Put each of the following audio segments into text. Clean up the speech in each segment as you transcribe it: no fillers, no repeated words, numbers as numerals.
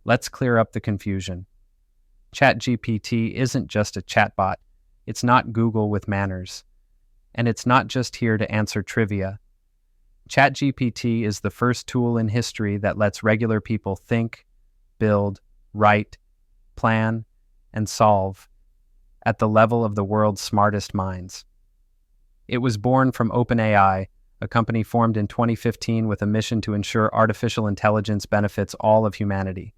Let's clear up the confusion. ChatGPT isn't just a chatbot. It's not Google with manners. And it's not just here to answer trivia. ChatGPT is the first tool in history that lets regular people think, build, write, plan, and solve at the level of the world's smartest minds. It was born from OpenAI, a company formed in 2015 with a mission to ensure artificial intelligence benefits all of humanity.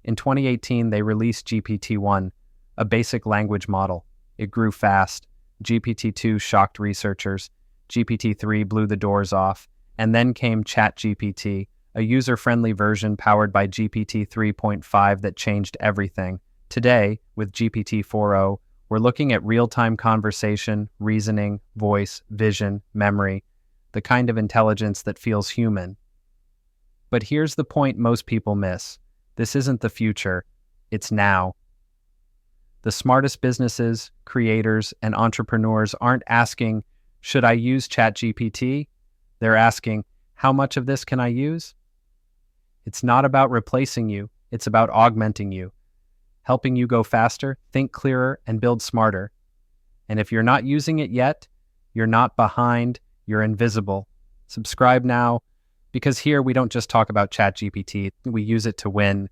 In 2018, they released GPT-1, a basic language model. It grew fast. GPT-2 shocked researchers. GPT-3 blew the doors off. And then came ChatGPT, a user-friendly version powered by GPT 3.5 that changed everything. Today, with GPT 4.0, we're looking at real-time conversation, reasoning, voice, vision, memory, the kind of intelligence that feels human. But here's the point most people miss. This isn't the future, it's now. The smartest businesses, creators, and entrepreneurs aren't asking, should I use ChatGPT? They're asking, how much of this can I use? It's not about replacing you, it's about augmenting you, helping you go faster, think clearer, and build smarter. And if you're not using it yet, you're not behind, you're invisible. Subscribe now, because here we don't just talk about ChatGPT, we use it to win.